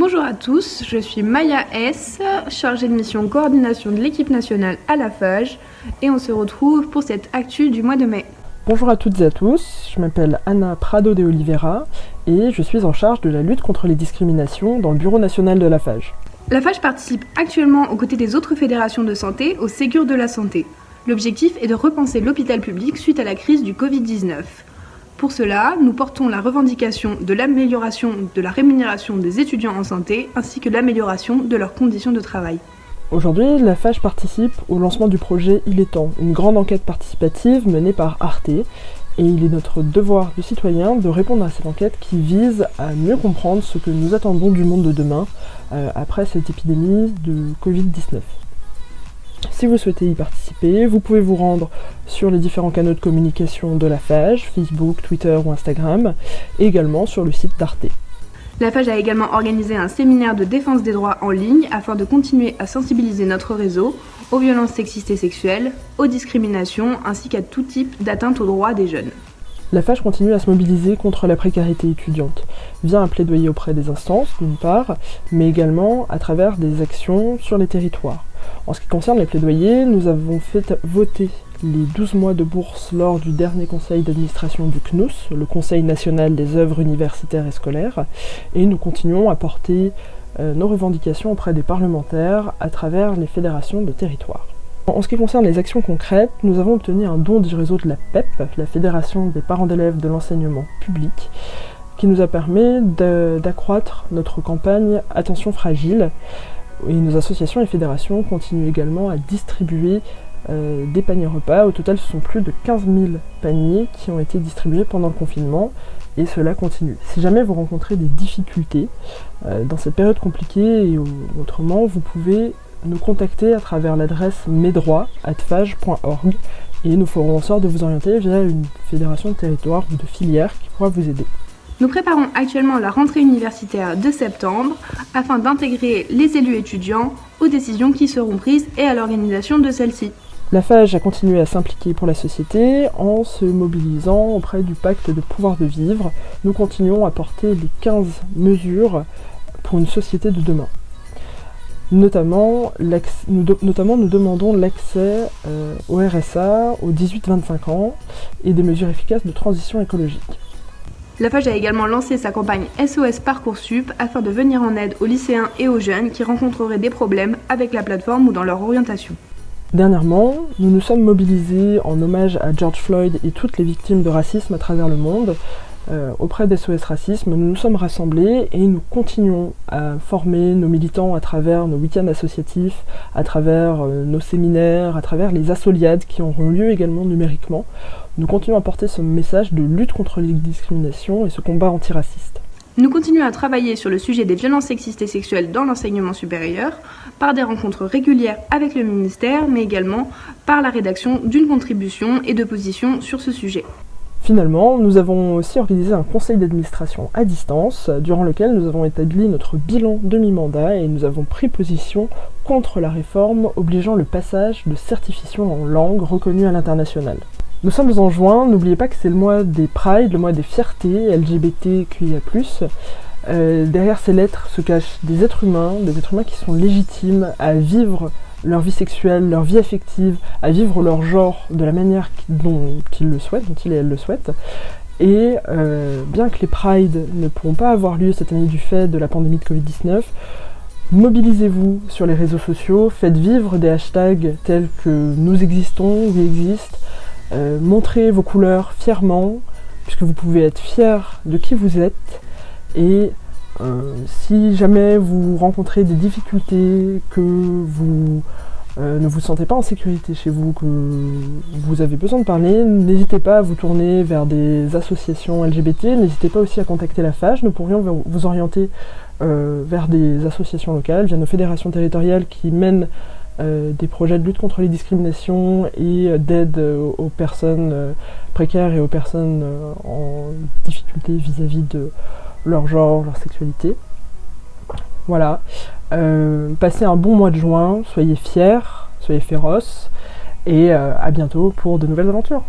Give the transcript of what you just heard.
Bonjour à tous, je suis Maya S, chargée de mission coordination de l'équipe nationale à la FAGE, et on se retrouve pour cette actu du mois de mai. Bonjour à toutes et à tous, je m'appelle Ana Prado de Oliveira et je suis en charge de la lutte contre les discriminations dans le bureau national de la FAGE. La FAGE participe actuellement aux côtés des autres fédérations de santé au Ségur de la santé. L'objectif est de repenser l'hôpital public suite à la crise du Covid-19. Pour cela, nous portons la revendication de l'amélioration de la rémunération des étudiants en santé ainsi que l'amélioration de leurs conditions de travail. Aujourd'hui, la FAGE participe au lancement du projet Il est temps, une grande enquête participative menée par Arte. Et il est notre devoir de citoyen de répondre à cette enquête qui vise à mieux comprendre ce que nous attendons du monde de demain après cette épidémie de Covid-19. Si vous souhaitez y participer, vous pouvez vous rendre sur les différents canaux de communication de la FAGE, Facebook, Twitter ou Instagram, et également sur le site d'Arte. La FAGE a également organisé un séminaire de défense des droits en ligne afin de continuer à sensibiliser notre réseau aux violences sexistes et sexuelles, aux discriminations ainsi qu'à tout type d'atteinte aux droits des jeunes. La FAGE continue à se mobiliser contre la précarité étudiante, via un plaidoyer auprès des instances d'une part, mais également à travers des actions sur les territoires. En ce qui concerne les plaidoyers, nous avons fait voter les 12 mois de bourse lors du dernier conseil d'administration du CNUS, le Conseil national des œuvres universitaires et scolaires, et nous continuons à porter nos revendications auprès des parlementaires à travers les fédérations de territoire. En ce qui concerne les actions concrètes, nous avons obtenu un don du réseau de la PEP, la Fédération des parents d'élèves de l'enseignement public, qui nous a permis d'accroître notre campagne Attention fragile. Et nos associations et fédérations continuent également à distribuer des paniers repas. Au total, ce sont plus de 15 000 paniers qui ont été distribués pendant le confinement et cela continue. Si jamais vous rencontrez des difficultés dans cette période compliquée et autrement, vous pouvez nous contacter à travers l'adresse mesdroits@fage.org et nous ferons en sorte de vous orienter via une fédération de territoire ou de filière qui pourra vous aider. Nous préparons actuellement la rentrée universitaire de septembre afin d'intégrer les élus étudiants aux décisions qui seront prises et à l'organisation de celles-ci. La FAGE a continué à s'impliquer pour la société en se mobilisant auprès du pacte de pouvoir de vivre. Nous continuons à porter les 15 mesures pour une société de demain. Notamment, nous demandons l'accès au RSA aux 18-25 ans et des mesures efficaces de transition écologique. La FAGE a également lancé sa campagne SOS Parcoursup afin de venir en aide aux lycéens et aux jeunes qui rencontreraient des problèmes avec la plateforme ou dans leur orientation. Dernièrement, nous nous sommes mobilisés en hommage à George Floyd et toutes les victimes de racisme à travers le monde. Auprès d'SOS Racisme, nous nous sommes rassemblés et nous continuons à former nos militants à travers nos week-ends associatifs, à travers nos séminaires, à travers les assoliades qui auront lieu également numériquement. Nous continuons à porter ce message de lutte contre les discriminations et ce combat antiraciste. Nous continuons à travailler sur le sujet des violences sexistes et sexuelles dans l'enseignement supérieur par des rencontres régulières avec le ministère, mais également par la rédaction d'une contribution et de position sur ce sujet. Finalement, nous avons aussi organisé un conseil d'administration à distance, durant lequel nous avons établi notre bilan de mi-mandat et nous avons pris position contre la réforme obligeant le passage de certification en langue reconnue à l'international. Nous sommes en juin, n'oubliez pas que c'est le mois des Pride, le mois des fiertés LGBTQIA+. Derrière ces lettres se cachent des êtres humains qui sont légitimes à vivre leur vie sexuelle, leur vie affective, à vivre leur genre de la manière dont ils le souhaitent, dont ils et elles le souhaitent. Et bien que les Pride ne pourront pas avoir lieu cette année du fait de la pandémie de Covid-19, mobilisez-vous sur les réseaux sociaux, faites vivre des hashtags tels que nous existons, we exist, montrez vos couleurs fièrement, puisque vous pouvez être fiers de qui vous êtes, et si jamais vous rencontrez des difficultés, que vous ne vous sentez pas en sécurité chez vous, que vous avez besoin de parler, n'hésitez pas à vous tourner vers des associations LGBT, n'hésitez pas aussi à contacter la FAGE, nous pourrions vous orienter vers des associations locales, via nos fédérations territoriales qui mènent des projets de lutte contre les discriminations et d'aide aux personnes précaires et aux personnes en difficulté vis-à-vis de leur genre, leur sexualité. Voilà. Passez un bon mois de juin, soyez fiers, soyez féroces, et à bientôt pour de nouvelles aventures.